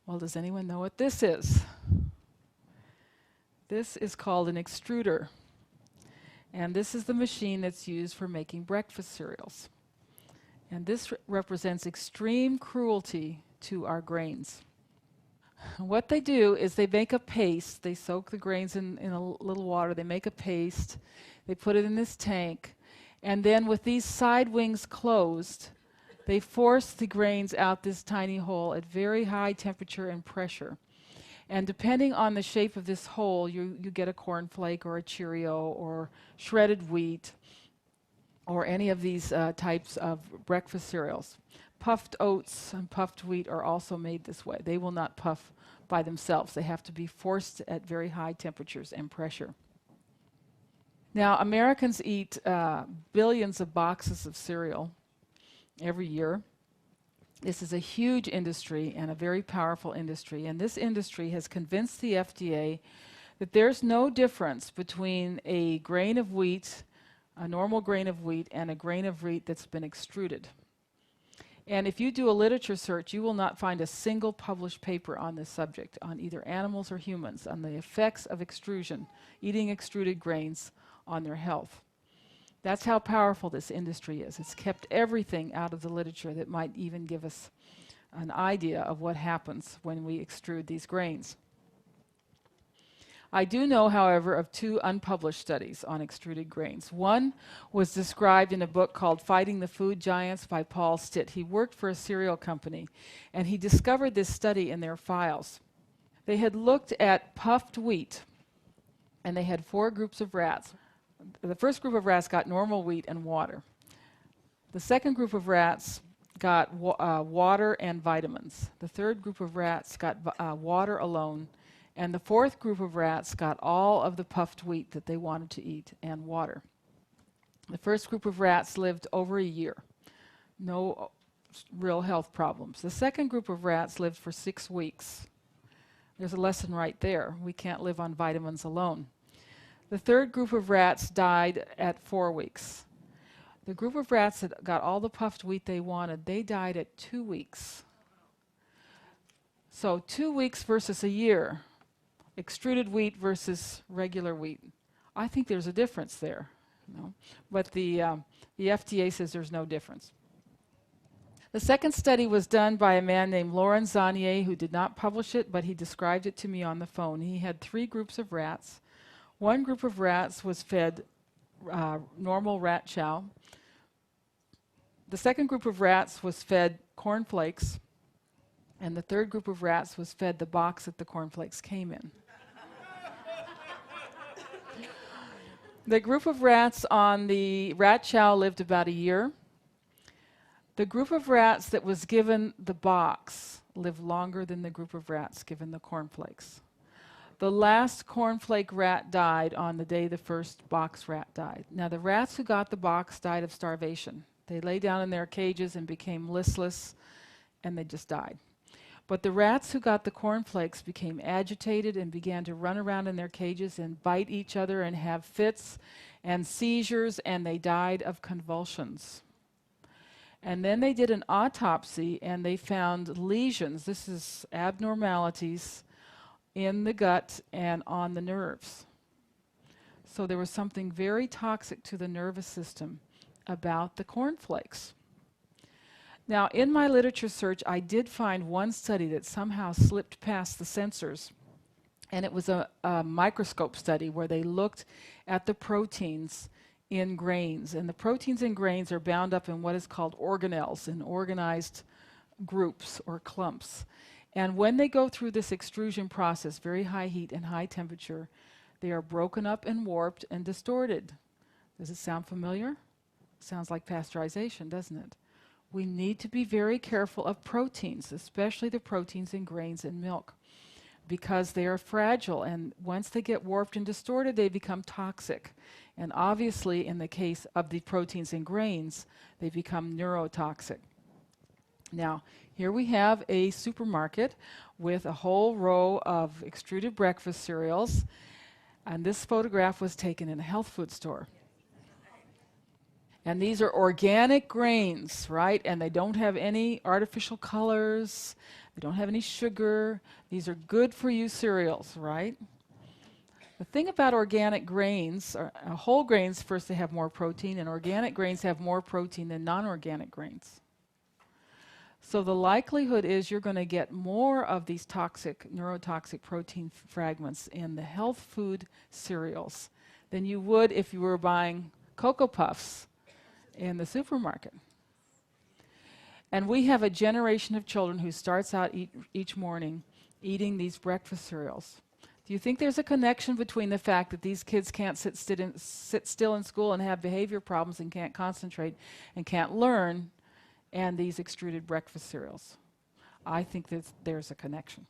Well, does anyone know what this is? This is called an extruder. And this is the machine that's used for making breakfast cereals. And this represents extreme cruelty to our grains. What they do is they make a paste. They soak the grains in a little water. They make a paste. They put it in this tank. And then with these side wings closed, they force the grains out this tiny hole at very high temperature and pressure. And depending on the shape of this hole, you get a cornflake or a Cheerio or shredded wheat or any of these types of breakfast cereals. Puffed oats and puffed wheat are also made this way. They will not puff by themselves. They have to be forced at very high temperatures and pressure. Now, Americans eat billions of boxes of cereal every year. This is a huge industry and a very powerful industry. And this industry has convinced the FDA that there's no difference between a grain of wheat, a normal grain of wheat, and a grain of wheat that's been extruded. And if you do a literature search, you will not find a single published paper on this subject, on either animals or humans, on the effects of extrusion, eating extruded grains, on their health. That's how powerful this industry is. It's kept everything out of the literature that might even give us an idea of what happens when we extrude these grains. I do know, however, of 2 unpublished studies on extruded grains. One was described in a book called Fighting the Food Giants by Paul Stitt. He worked for a cereal company, and he discovered this study in their files. They had looked at puffed wheat, and they had 4 groups of rats. The first group of rats got normal wheat and water. The second group of rats got water and vitamins. The third group of rats got water alone. And the fourth group of rats got all of the puffed wheat that they wanted to eat and water. The first group of rats lived over a year. No real health problems. The second group of rats lived for 6 weeks. There's a lesson right there. We can't live on vitamins alone. The third group of rats died at 4 weeks. The group of rats that got all the puffed wheat they wanted, they died at 2 weeks. So 2 weeks versus a year. Extruded wheat versus regular wheat. I think there's a difference there, but the FDA says there's no difference. The second study was done by a man named Laurent Zanier, who did not publish it, but he described it to me on the phone. He had 3 groups of rats. One group of rats was fed normal rat chow. The second group of rats was fed cornflakes, and the third group of rats was fed the box that the cornflakes came in. The group of rats on the rat chow lived about a year. The group of rats that was given the box lived longer than the group of rats given the cornflakes. The last cornflake rat died on the day the first box rat died. Now, the rats who got the box died of starvation. They lay down in their cages and became listless, and they just died. But the rats who got the cornflakes became agitated and began to run around in their cages and bite each other and have fits and seizures, and they died of convulsions. And then they did an autopsy, and they found lesions. This is abnormalities in the gut and on the nerves. So there was something very toxic to the nervous system about the cornflakes. Now, in my literature search, I did find one study that somehow slipped past the censors, and it was a microscope study where they looked at the proteins in grains. And the proteins in grains are bound up in what is called organelles, in organized groups or clumps. And when they go through this extrusion process, very high heat and high temperature, they are broken up and warped and distorted. Does it sound familiar? Sounds like pasteurization, doesn't it? We need to be very careful of proteins, especially the proteins in grains and milk, because they are fragile, and once they get warped and distorted, they become toxic. And obviously, in the case of the proteins in grains, they become neurotoxic. Now, here we have a supermarket with a whole row of extruded breakfast cereals, and this photograph was taken in a health food store. And these are organic grains, right? And they don't have any artificial colors. They don't have any sugar. These are good for you cereals, right? The thing about organic grains, whole grains, first they have more protein, and organic grains have more protein than non-organic grains. So the likelihood is you're going to get more of these toxic, neurotoxic protein fragments in the health food cereals than you would if you were buying Cocoa Puffs in the supermarket. And we have a generation of children who starts out each morning eating these breakfast cereals. Do you think there's a connection between the fact that these kids can't sit still in school and have behavior problems and can't concentrate and can't learn, and these extruded breakfast cereals? I think that there's a connection.